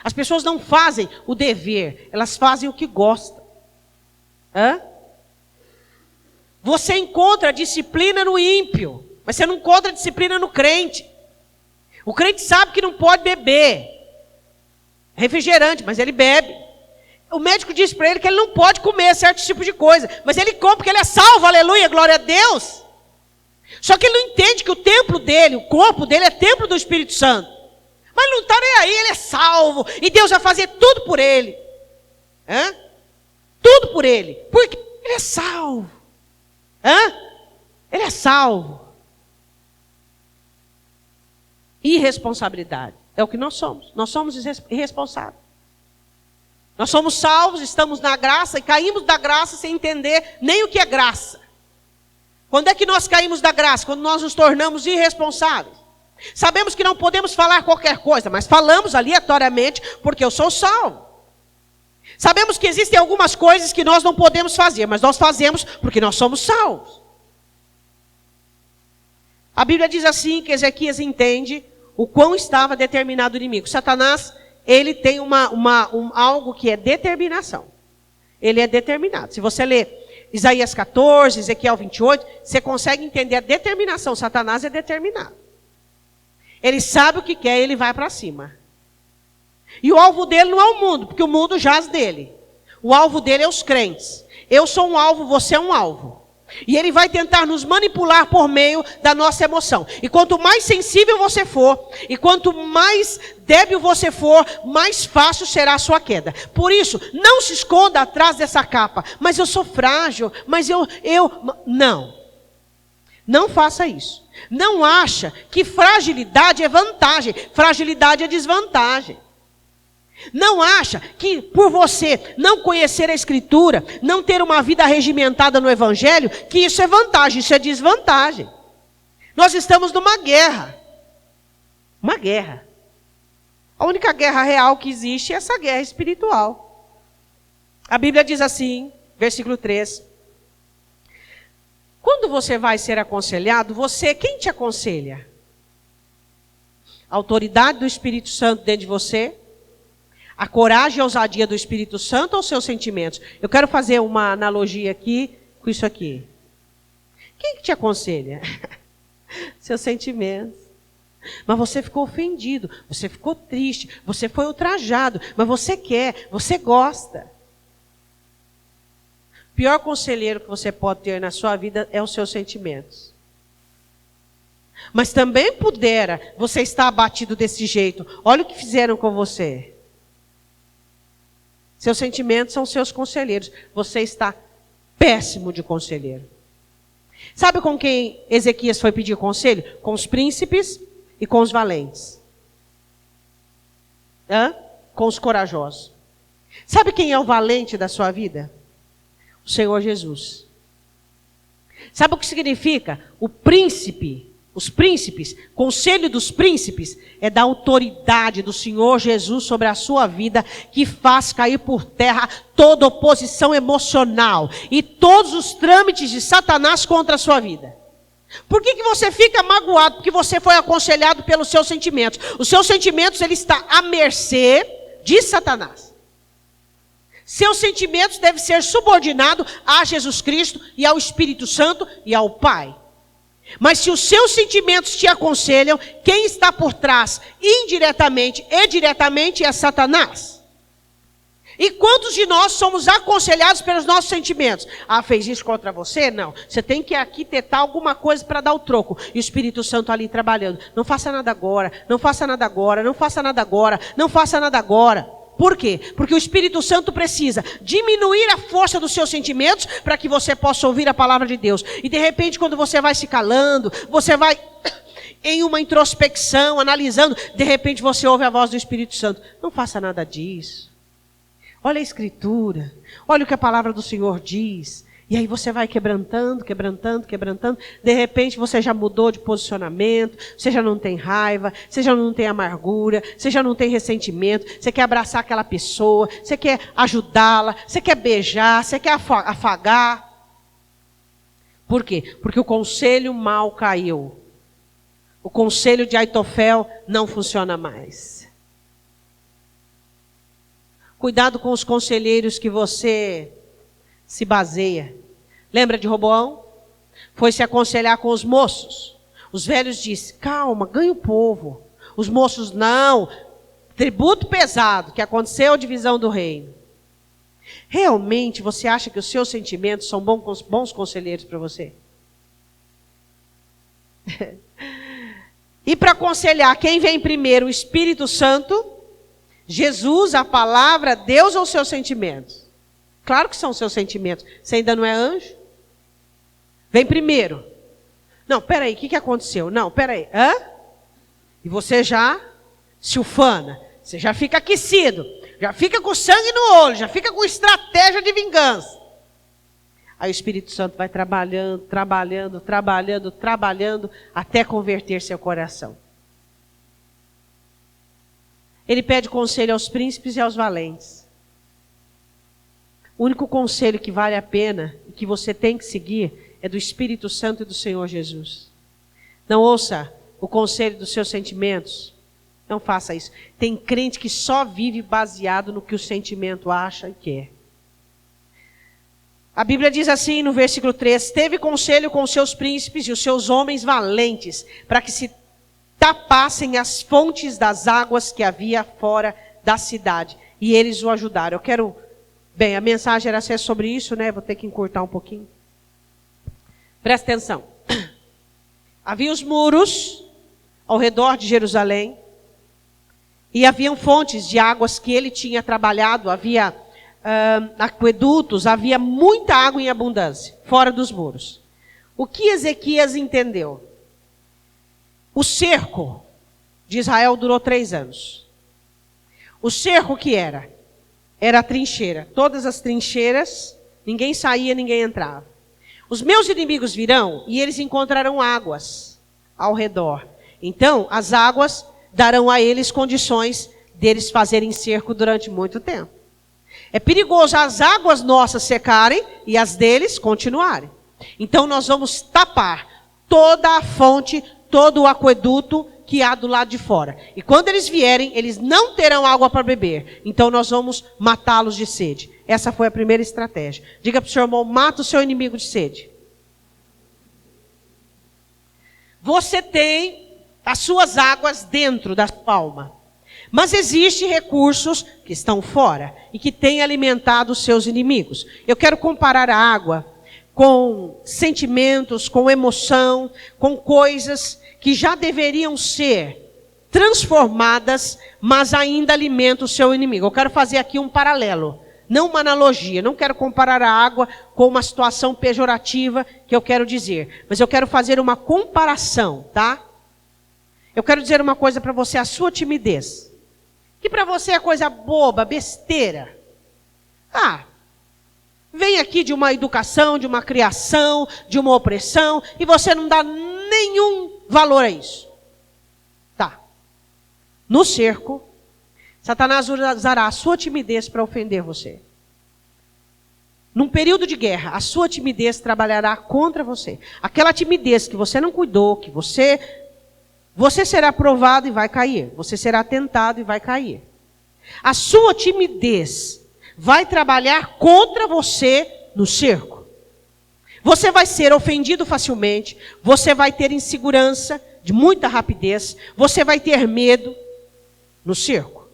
As pessoas não fazem o dever, elas fazem o que gostam. Hã? Você encontra disciplina no ímpio, mas você não encontra disciplina no crente. O crente sabe que não pode beber refrigerante, mas ele bebe. O médico diz para ele que ele não pode comer certo tipo de coisa, mas ele come porque ele é salvo, aleluia, glória a Deus. Só que ele não entende que o templo dele, o corpo dele é templo do Espírito Santo. Mas ele não está nem aí, ele é salvo, e Deus vai fazer tudo por ele. Hã? Tudo por ele, porque ele é salvo. Hã? Ele é salvo. Irresponsabilidade é o que nós somos. Nós somos irresponsáveis. Nós somos salvos, estamos na graça e caímos da graça sem entender nem o que é graça. Quando é que nós caímos da graça? Quando nós nos tornamos irresponsáveis. Sabemos que não podemos falar qualquer coisa, mas falamos aleatoriamente porque eu sou salvo. Sabemos que existem algumas coisas que nós não podemos fazer, mas nós fazemos porque nós somos salvos. A Bíblia diz assim que Ezequias entende o quão estava determinado o inimigo. Satanás, ele tem algo que é determinação. Ele é determinado. Se você ler Isaías 14, Ezequiel 28, você consegue entender a determinação. Satanás é determinado. Ele sabe o que quer e ele vai para cima. E o alvo dele não é o mundo, porque o mundo jaz dele. O alvo dele é os crentes. Eu sou um alvo, você é um alvo. E ele vai tentar nos manipular por meio da nossa emoção. E quanto mais sensível você for, e quanto mais débil você for, mais fácil será a sua queda. Por isso, não se esconda atrás dessa capa. Mas eu sou frágil, mas Não. Não faça isso. Não acha que fragilidade é vantagem. Fragilidade é desvantagem. Não acha que por você não conhecer a Escritura, não ter uma vida regimentada no Evangelho, que isso é vantagem, isso é desvantagem. Nós estamos numa guerra. Uma guerra. A única guerra real que existe é essa guerra espiritual. A Bíblia diz assim, versículo 3. Quando você vai ser aconselhado, quem te aconselha? A autoridade do Espírito Santo dentro de você? A coragem e a ousadia do Espírito Santo ou seus sentimentos? Eu quero fazer uma analogia aqui com isso aqui. Quem que te aconselha? Seus sentimentos. Mas você ficou ofendido, você ficou triste, você foi ultrajado, mas você quer, você gosta. O pior conselheiro que você pode ter na sua vida é os seus sentimentos. Mas também pudera você estar abatido desse jeito. Olha o que fizeram com você. Seus sentimentos são seus conselheiros. Você está péssimo de conselheiro. Sabe com quem Ezequias foi pedir conselho? Com os príncipes e com os valentes. Com os corajosos. Sabe quem é o valente da sua vida? O Senhor Jesus. Sabe o que significa? O príncipe. Os príncipes, conselho dos príncipes, é da autoridade do Senhor Jesus sobre a sua vida, que faz cair por terra toda oposição emocional e todos os trâmites de Satanás contra a sua vida. Por que você fica magoado? Porque você foi aconselhado pelos seus sentimentos. Os seus sentimentos, ele está à mercê de Satanás. Seus sentimentos devem ser subordinados a Jesus Cristo e ao Espírito Santo e ao Pai. Mas se os seus sentimentos te aconselham, quem está por trás, indiretamente e diretamente, é Satanás. E quantos de nós somos aconselhados pelos nossos sentimentos? Ah, fez isso contra você? Não. Você tem que arquitetar alguma coisa para dar o troco. E o Espírito Santo ali trabalhando. Não faça nada agora, não faça nada agora, não faça nada agora, não faça nada agora. Por quê? Porque o Espírito Santo precisa diminuir a força dos seus sentimentos para que você possa ouvir a palavra de Deus. E de repente, quando você vai se calando, você vai em uma introspecção, analisando, de repente você ouve a voz do Espírito Santo. Não faça nada disso. Olha a Escritura, olha o que a palavra do Senhor diz. E aí você vai quebrantando. De repente você já mudou de posicionamento, você já não tem raiva, você já não tem amargura, você já não tem ressentimento, você quer abraçar aquela pessoa, você quer ajudá-la, você quer beijar, você quer afagar. Por quê? Porque o conselho mal caiu. O conselho de Aitofel não funciona mais. Cuidado com os conselheiros que você se baseia. Lembra de Roboão? Foi se aconselhar com os moços. Os velhos disse: calma, ganha o povo. Os moços: não, tributo pesado, que aconteceu a divisão do reino. Realmente você acha que os seus sentimentos são bons conselheiros para você? E para aconselhar, quem vem primeiro? O Espírito Santo, Jesus, a palavra, Deus ou os seus sentimentos? Claro que são seus sentimentos. Você ainda não é anjo? Vem primeiro. Não, peraí, o que aconteceu? Não, peraí. Hã? E você já se ufana. Você já fica aquecido. Já fica com sangue no olho. Já fica com estratégia de vingança. Aí o Espírito Santo vai trabalhando, até converter seu coração. Ele pede conselho aos príncipes e aos valentes. O único conselho que vale a pena e que você tem que seguir é do Espírito Santo e do Senhor Jesus. Não ouça o conselho dos seus sentimentos. Não faça isso. Tem crente que só vive baseado no que o sentimento acha e quer. A Bíblia diz assim no versículo 3: teve conselho com os seus príncipes e os seus homens valentes, para que se tapassem as fontes das águas que havia fora da cidade. E eles o ajudaram. Bem, a mensagem era ser sobre isso, né? Vou ter que encurtar um pouquinho. Presta atenção. Havia os muros ao redor de Jerusalém. E haviam fontes de águas que ele tinha trabalhado. Havia aquedutos, havia muita água em abundância, fora dos muros. O que Ezequias entendeu? O cerco de Israel durou 3 anos. O cerco que era? Era a trincheira. Todas as trincheiras, ninguém saía, ninguém entrava. Os meus inimigos virão e eles encontrarão águas ao redor. Então, as águas darão a eles condições deles fazerem cerco durante muito tempo. É perigoso as águas nossas secarem e as deles continuarem. Então, nós vamos tapar toda a fonte, todo o aqueduto que há do lado de fora. E quando eles vierem, eles não terão água para beber. Então nós vamos matá-los de sede. Essa foi a primeira estratégia. Diga para o seu irmão: mata o seu inimigo de sede. Você tem as suas águas dentro da palma. Mas existem recursos que estão fora e que têm alimentado os seus inimigos. Eu quero comparar a água com sentimentos, com emoção, com coisas que já deveriam ser transformadas, mas ainda alimentam o seu inimigo. Eu quero fazer aqui um paralelo, não uma analogia. Não quero comparar a água com uma situação pejorativa que eu quero dizer, mas eu quero fazer uma comparação, tá? Eu quero dizer uma coisa para você: a sua timidez, que para você é coisa boba, besteira. Vem aqui de uma educação, de uma criação, de uma opressão, e você não dá nenhum valor a isso. Tá. No cerco, Satanás usará a sua timidez para ofender você. Num período de guerra, a sua timidez trabalhará contra você. Aquela timidez que você não cuidou, que você será provado e vai cair. Você será tentado e vai cair. A sua timidez vai trabalhar contra você no cerco. Você vai ser ofendido facilmente, você vai ter insegurança de muita rapidez, você vai ter medo no cerco.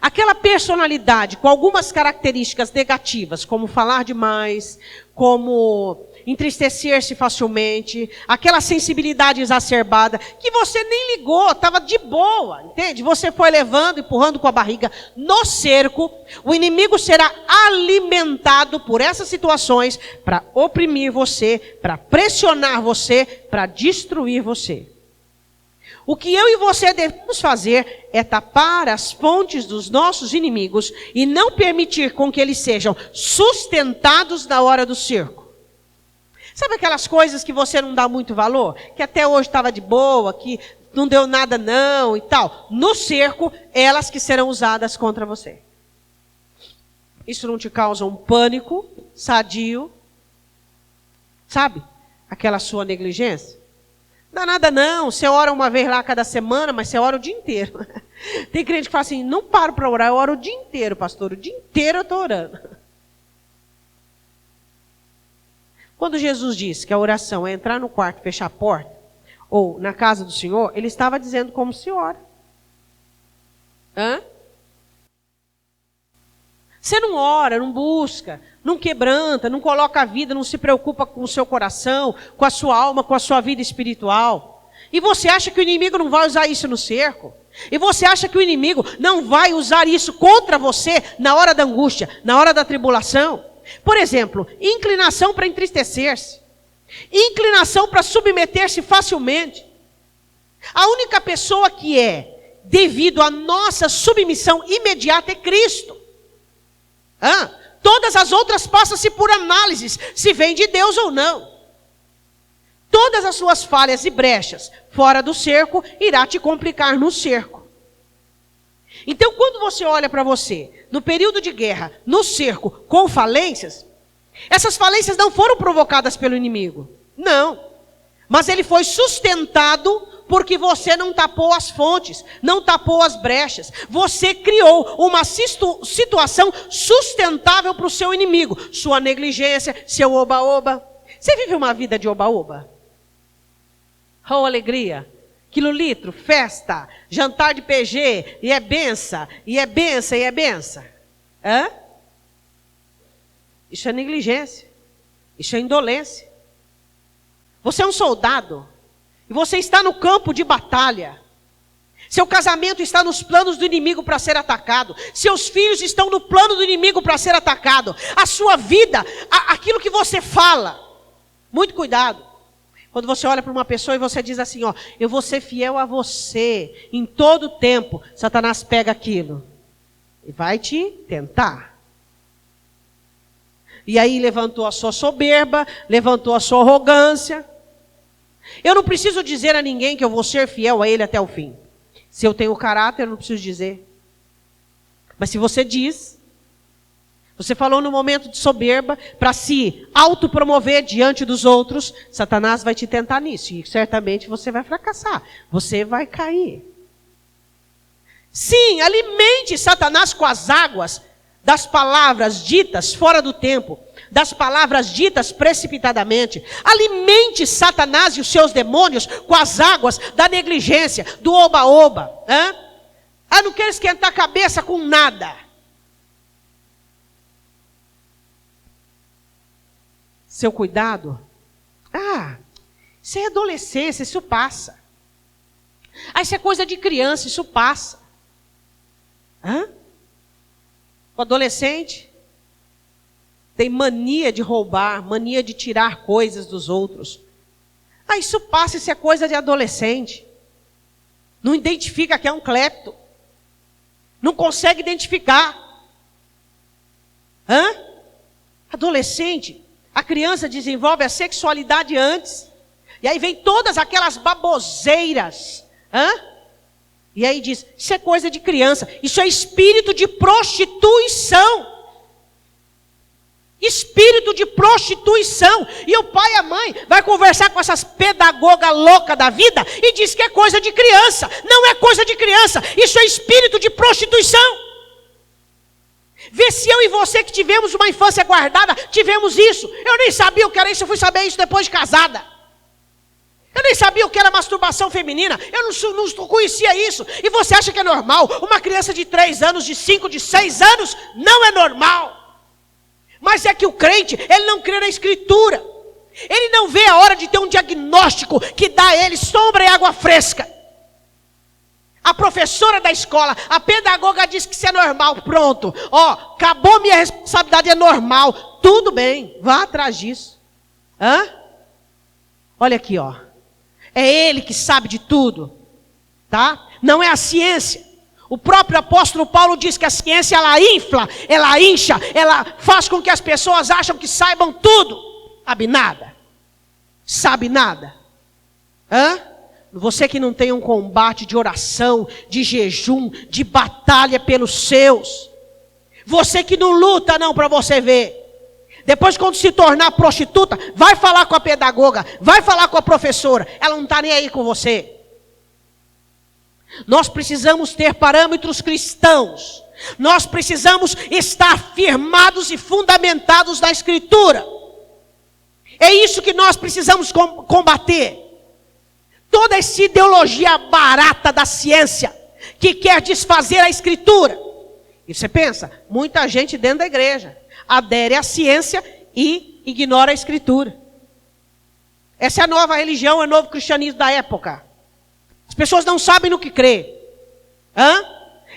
Aquela personalidade com algumas características negativas, como falar demais, como entristecer-se facilmente, aquela sensibilidade exacerbada, que você nem ligou, estava de boa, entende? Você foi levando, empurrando com a barriga. No cerco, o inimigo será alimentado por essas situações para oprimir você, para pressionar você, para destruir você. O que eu e você devemos fazer é tapar as fontes dos nossos inimigos e não permitir com que eles sejam sustentados na hora do cerco. Sabe aquelas coisas que você não dá muito valor? Que até hoje estava de boa, que não deu nada não e tal. No cerco, elas que serão usadas contra você. Isso não te causa um pânico sadio? Sabe? Aquela sua negligência? Não dá nada não, você ora uma vez lá cada semana, mas você ora o dia inteiro. Tem crente que fala assim, não paro para orar, eu oro o dia inteiro, pastor, o dia inteiro eu estou orando. Quando Jesus disse que a oração é entrar no quarto e fechar a porta, ou na casa do Senhor, ele estava dizendo como se ora. Hã? Você não ora, não busca, não quebranta, não coloca a vida, não se preocupa com o seu coração, com a sua alma, com a sua vida espiritual. E você acha que o inimigo não vai usar isso no cerco? E você acha que o inimigo não vai usar isso contra você na hora da angústia, na hora da tribulação? Por exemplo, inclinação para entristecer-se. Inclinação para submeter-se facilmente. A única pessoa que é devido à nossa submissão imediata é Cristo. Todas as outras passam-se por análises, se vem de Deus ou não. Todas as suas falhas e brechas fora do cerco, irá te complicar no cerco. Então, quando você olha para você, no período de guerra, no cerco, com falências, essas falências não foram provocadas pelo inimigo. Não. Mas ele foi sustentado porque você não tapou as fontes, não tapou as brechas. Você criou uma situação sustentável para o seu inimigo. Sua negligência, seu oba-oba. Você vive uma vida de oba-oba? Oh, alegria. Quilolitro, festa, jantar de PG, e é benção, e é benção, e é benção. Isso é negligência. Isso é indolência. Você é um soldado. E você está no campo de batalha. Seu casamento está nos planos do inimigo para ser atacado. Seus filhos estão no plano do inimigo para ser atacado. A sua vida, aquilo que você fala. Muito cuidado. Quando você olha para uma pessoa e você diz assim, ó, eu vou ser fiel a você em todo o tempo. Satanás pega aquilo e vai te tentar. E aí levantou a sua soberba, levantou a sua arrogância. Eu não preciso dizer a ninguém que eu vou ser fiel a ele até o fim. Se eu tenho caráter, eu não preciso dizer. Mas se você diz, você falou no momento de soberba, para se autopromover diante dos outros, Satanás vai te tentar nisso. E certamente você vai fracassar. Você vai cair. Sim, alimente Satanás com as águas das palavras ditas fora do tempo. Das palavras ditas precipitadamente. Alimente Satanás e os seus demônios com as águas da negligência, do oba-oba. Não quero esquentar a cabeça com nada. Seu cuidado. Isso é adolescência, isso passa. Isso é coisa de criança, isso passa. O adolescente tem mania de roubar, mania de tirar coisas dos outros. Isso passa, isso é coisa de adolescente. Não identifica que é um clepto. Não consegue identificar. Adolescente, a criança desenvolve a sexualidade antes. E aí vem todas aquelas baboseiras. E aí diz, isso é coisa de criança. Isso é espírito de prostituição. Espírito de prostituição. E o pai e a mãe vai conversar com essas pedagogas loucas da vida e diz que é coisa de criança. Não é coisa de criança. Isso é espírito de prostituição. Vê se eu e você que tivemos uma infância guardada, tivemos isso. Eu nem sabia o que era isso, eu fui saber isso depois de casada. Eu nem sabia o que era masturbação feminina. Eu não conhecia isso. E você acha que é normal? Uma criança de 3 anos, de 5, de 6 anos, não é normal. Mas é que o crente, ele não crê na escritura. Ele não vê a hora de ter um diagnóstico que dá a ele sombra e água fresca. A professora da escola, a pedagoga diz que isso é normal. Pronto. Acabou minha responsabilidade, é normal. Tudo bem, vá atrás disso. Olha aqui, É ele que sabe de tudo.
tá? Não é a ciência. O próprio apóstolo Paulo diz que a ciência, ela infla, ela incha, ela faz com que as pessoas acham que saibam tudo. Sabe nada. Sabe nada. Hã? Você que não tem um combate de oração, de jejum, de batalha pelos seus. Você que não luta não para você ver. Depois quando se tornar prostituta, vai falar com a pedagoga, vai falar com a professora. Ela não está nem aí com você. Nós precisamos ter parâmetros cristãos. Nós precisamos estar firmados e fundamentados na Escritura. É isso que nós precisamos combater. Toda essa ideologia barata da ciência, que quer desfazer a Escritura. E você pensa, muita gente dentro da igreja adere à ciência e ignora a Escritura. Essa é a nova religião, é o novo cristianismo da época. As pessoas não sabem no que crer.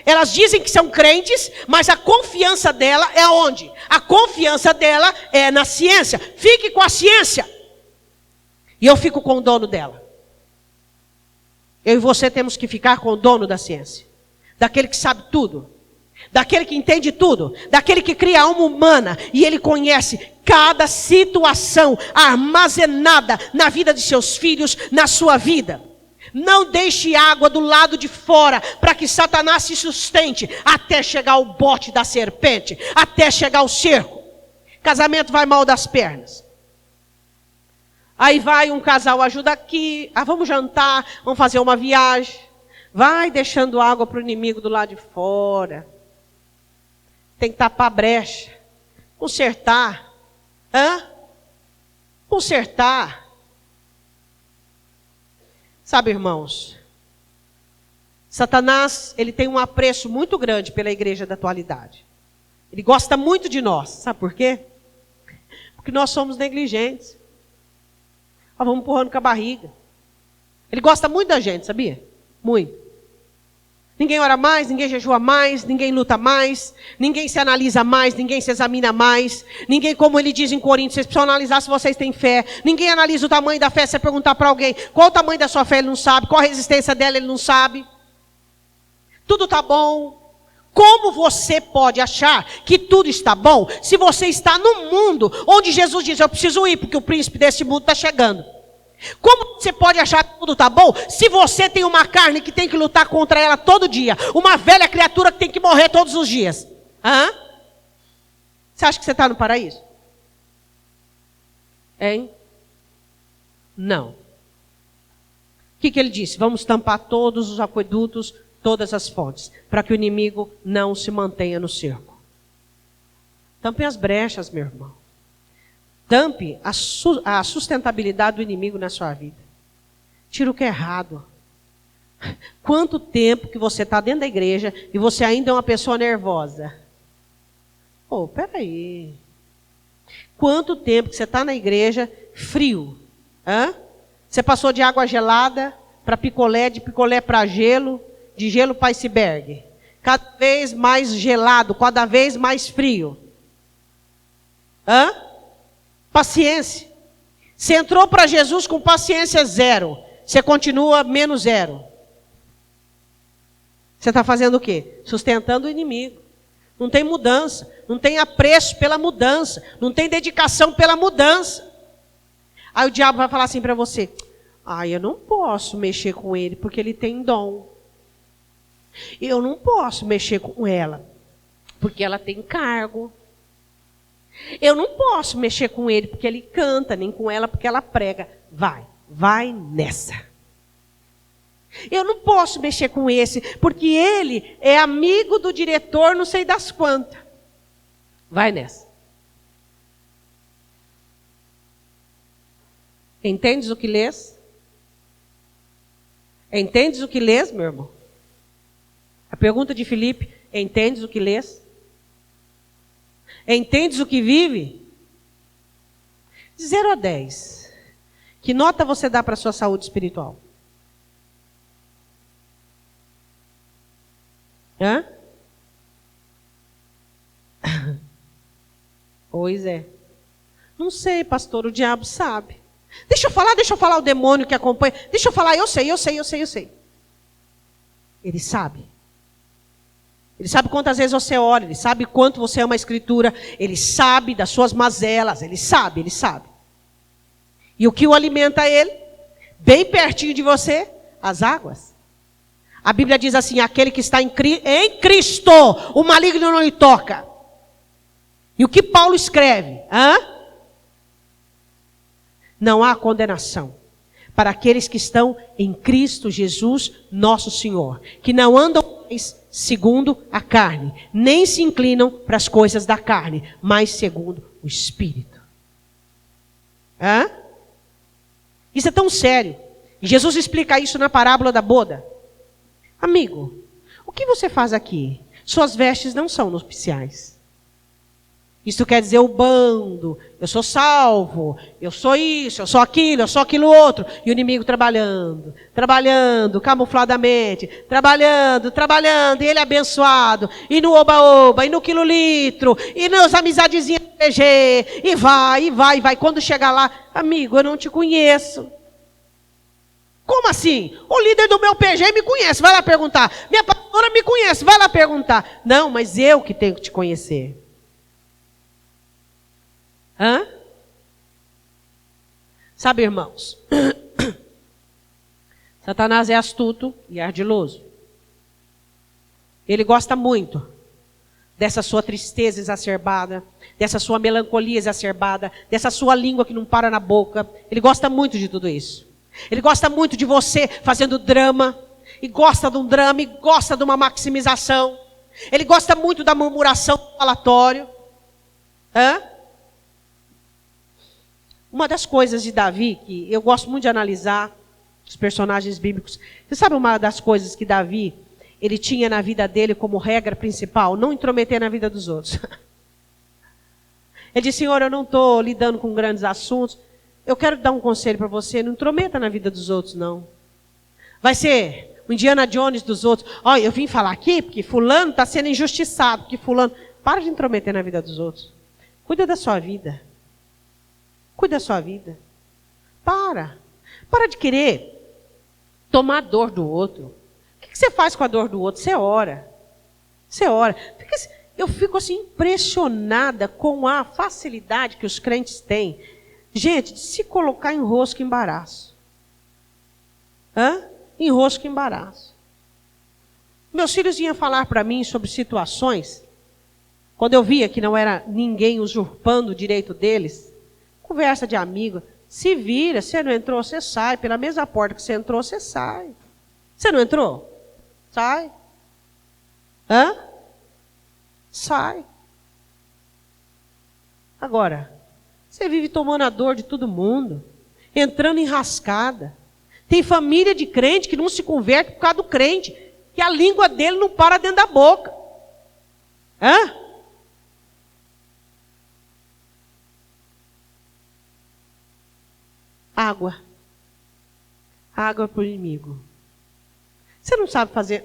Elas dizem que são crentes, mas a confiança dela é onde? A confiança dela é na ciência. Fique com a ciência. E eu fico com o dono dela. Eu e você temos que ficar com o dono da ciência. Daquele que sabe tudo. Daquele que entende tudo. Daquele que cria a alma humana. E ele conhece cada situação armazenada na vida de seus filhos, na sua vida. Não deixe água do lado de fora para que Satanás se sustente até chegar o bote da serpente, até chegar o cerco. Casamento vai mal das pernas. Aí vai um casal, ajuda aqui, vamos jantar, vamos fazer uma viagem. Vai deixando água para o inimigo do lado de fora. Tem que tapar a brecha. Consertar. Consertar. Sabe, irmãos, Satanás, ele tem um apreço muito grande pela igreja da atualidade. Ele gosta muito de nós. Sabe por quê? Porque nós somos negligentes. Vamos empurrando com a barriga. Ele gosta muito da gente, sabia? Muito. Ninguém ora mais, ninguém jejua mais, ninguém luta mais, ninguém se analisa mais, ninguém se examina mais, ninguém, como ele diz em Coríntios, vocês precisam analisar se vocês têm fé, ninguém analisa o tamanho da fé. Se você perguntar para alguém qual o tamanho da sua fé, ele não sabe, qual a resistência dela, ele não sabe. Tudo está bom. Como você pode achar que tudo está bom se você está num mundo onde Jesus diz, eu preciso ir porque o príncipe desse mundo está chegando? Como você pode achar que tudo está bom se você tem uma carne que tem que lutar contra ela todo dia? Uma velha criatura que tem que morrer todos os dias. Você acha que você está no paraíso? Hein? Não. O que ele disse? Vamos tampar todos os aquedutos, todas as fontes, para que o inimigo não se mantenha no cerco. Tampe as brechas, meu irmão. Tampe a sustentabilidade do inimigo na sua vida. Tira o que é errado. Quanto tempo que você está dentro da igreja e você ainda é uma pessoa nervosa? Peraí. Quanto tempo que você está na igreja frio? Você passou de água gelada para picolé, de picolé para gelo, de gelo para iceberg. Cada vez mais gelado, cada vez mais frio. Paciência. Você entrou para Jesus com paciência 0. Você continua menos 0. Você está fazendo o quê? Sustentando o inimigo. Não tem mudança. Não tem apreço pela mudança. Não tem dedicação pela mudança. Aí o diabo vai falar assim para você. Eu não posso mexer com ele porque ele tem dom. Eu não posso mexer com ela porque ela tem cargo. Eu não posso mexer com ele porque ele canta, nem com ela porque ela prega. Vai nessa. Eu não posso mexer com esse porque ele é amigo do diretor, não sei das quantas. Vai nessa. Entendes o que lês? Entendes o que lês, meu irmão? A pergunta de Filipe, entendes o que lês? Entendes o que vive? De 0 a 10. Que nota você dá para a sua saúde espiritual? Pois é. Não sei, pastor, o diabo sabe. Deixa eu falar o demônio que acompanha. Deixa eu falar, eu sei.
Ele sabe. Ele sabe quantas vezes você ora, ele sabe quanto você ama a Escritura, ele sabe das suas mazelas, ele sabe. E o que o alimenta ele? Bem pertinho de você, as águas. A Bíblia diz assim, aquele que está em Cristo, o maligno não lhe toca. E o que Paulo escreve? Não há condenação para aqueles que estão em Cristo Jesus, nosso Senhor, que não andam mais segundo a carne, nem se inclinam para as coisas da carne, mas segundo o Espírito. Isso é tão sério. E Jesus explica isso na parábola da boda. Amigo, o que você faz aqui? Suas vestes não são nupciais. Isso quer dizer o bando, eu sou salvo, eu sou isso, eu sou aquilo outro. E o inimigo trabalhando, camufladamente, trabalhando, e ele abençoado, e no oba-oba, e no quilolitro, e nas amizadezinhas do PG, e vai. Quando chegar lá, amigo, eu não te conheço. Como assim? O líder do meu PG me conhece, vai lá perguntar. Minha pastora me conhece, vai lá perguntar. Não, mas eu que tenho que te conhecer. Sabe, irmãos, Satanás é astuto e ardiloso. Ele gosta muito dessa sua tristeza exacerbada, dessa sua melancolia exacerbada, dessa sua língua que não para na boca. Ele gosta muito de tudo isso. Ele gosta muito de você fazendo drama, e gosta de um drama, e gosta de uma maximização. Ele gosta muito da murmuração do falatório. Uma das coisas de Davi, que eu gosto muito de analisar, os personagens bíblicos. Você sabe uma das coisas que Davi, ele tinha na vida dele como regra principal? Não intrometer na vida dos outros. Ele disse, Senhor, eu não estou lidando com grandes assuntos. Eu quero dar um conselho para você, não intrometa na vida dos outros, não. Vai ser o Indiana Jones dos outros. Olha, eu vim falar aqui porque fulano está sendo injustiçado, porque fulano... Para de intrometer na vida dos outros. Cuida da sua vida. Cuida da sua vida. Para de querer tomar a dor do outro. O que você faz com a dor do outro? Você ora. Eu fico assim impressionada com a facilidade que os crentes têm, gente, de se colocar em rosca e embaraço. Em rosca e embaraço. Meus filhos vinham falar para mim sobre situações, quando eu via que não era ninguém usurpando o direito deles, conversa de amigo, se vira, você não entrou, você sai, pela mesma porta que você entrou, você sai. Você não entrou? Sai. Sai. Agora, você vive tomando a dor de todo mundo, entrando em rascada. Tem família de crente que não se converte por causa do crente, que a língua dele não para dentro da boca. Água para o inimigo. Você não sabe fazer?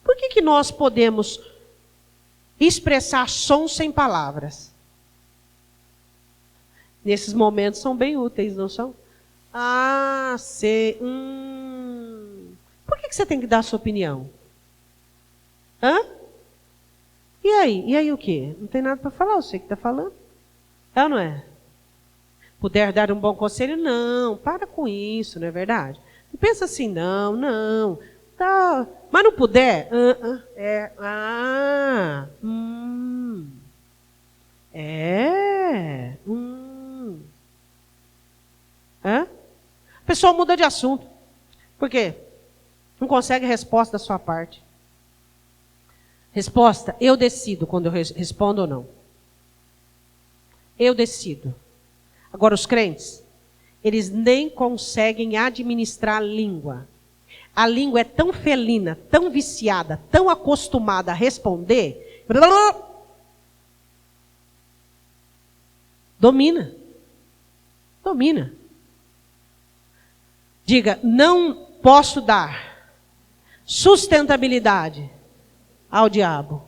Por que nós podemos expressar som sem palavras? Nesses momentos são bem úteis, não são? Sei. Por que você tem que dar a sua opinião? E aí? E aí o quê? Não tem nada para falar, eu sei que está falando. É ou não é? Puder dar um bom conselho? Não, para com isso, não é verdade? Não pensa assim, não. Tá. Mas não puder? A pessoa muda de assunto. Por quê? Não consegue resposta da sua parte. Resposta, eu decido quando eu respondo ou não. Eu decido. Agora os crentes, eles nem conseguem administrar a língua. A língua é tão felina, tão viciada, tão acostumada a responder. Domina. Diga, não posso dar sustentabilidade ao diabo.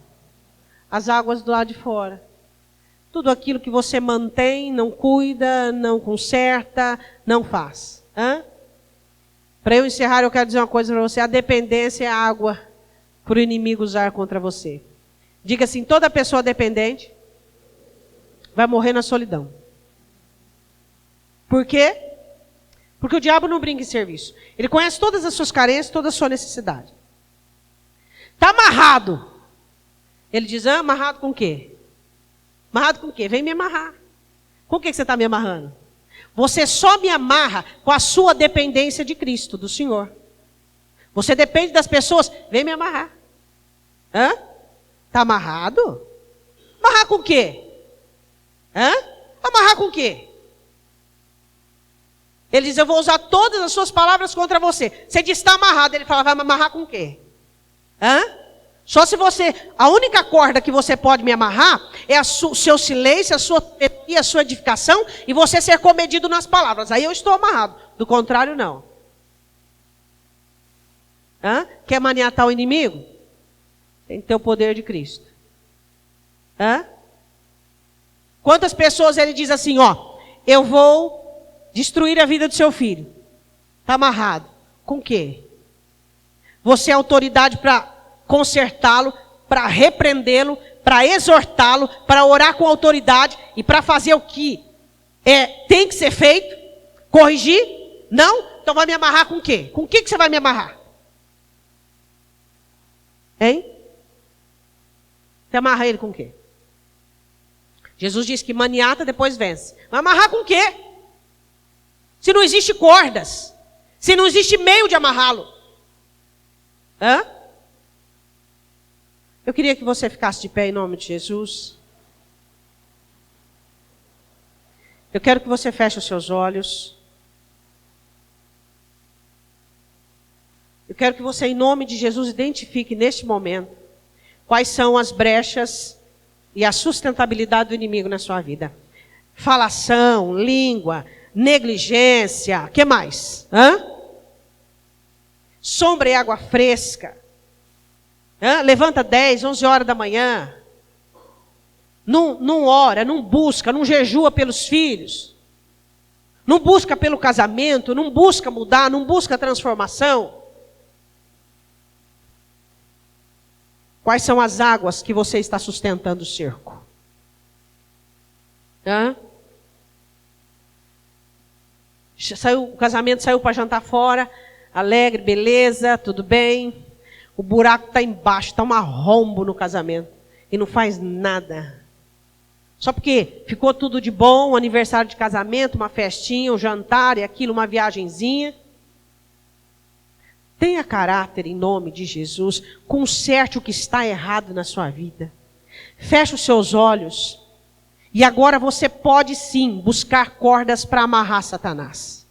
As águas do lado de fora. Tudo aquilo que você mantém, não cuida, não conserta, não faz. Para eu encerrar, eu quero dizer uma coisa para você. A dependência é água para o inimigo usar contra você. Diga assim, toda pessoa dependente vai morrer na solidão. Por quê? Porque o diabo não brinca em serviço. Ele conhece todas as suas carências, toda a sua necessidade. Está amarrado. Ele diz, amarrado com o quê? Amarrado com o quê? Vem me amarrar. Com o que você está me amarrando? Você só me amarra com a sua dependência de Cristo, do Senhor. Você depende das pessoas, vem me amarrar. Está amarrado? Amarrar com o quê? Amarrar com o quê? Ele diz, eu vou usar todas as suas palavras contra você. Você diz, está amarrado. Ele fala, vai me amarrar com o quê? Só se você, a única corda que você pode me amarrar é o seu silêncio, a sua edificação e você ser comedido nas palavras. Aí eu estou amarrado. Do contrário, não. Quer maniatar o inimigo? Tem que ter o poder de Cristo. Quantas pessoas ele diz assim, eu vou destruir a vida do seu filho. Está amarrado. Com o quê? Você é autoridade para consertá-lo, para repreendê-lo, para exortá-lo, para orar com autoridade e para fazer o que tem que ser feito, corrigir? Não? Então vai me amarrar com o quê? Com o que você vai me amarrar? Hein? Você amarra ele com o quê? Jesus disse que maniata depois vence. Vai amarrar com o quê? Se não existe cordas, se não existe meio de amarrá-lo. Eu queria que você ficasse de pé em nome de Jesus. Eu quero que você feche os seus olhos. Eu quero que você, em nome de Jesus, identifique neste momento quais são as brechas e a sustentabilidade do inimigo na sua vida. Falação, língua, negligência, o que mais? Sombra e água fresca. Levanta 10, 11 horas da manhã. Não ora, não busca, não jejua pelos filhos. Não busca pelo casamento, não busca mudar, não busca transformação. Quais são as águas que você está sustentando o cerco? O casamento saiu para jantar fora, alegre, beleza, tudo bem. O buraco está embaixo, está um arrombo no casamento. E não faz nada. Só porque ficou tudo de bom, um aniversário de casamento, uma festinha, um jantar e aquilo, uma viagenzinha. Tenha caráter em nome de Jesus. Conserte o que está errado na sua vida. Feche os seus olhos. E agora você pode sim buscar cordas para amarrar Satanás.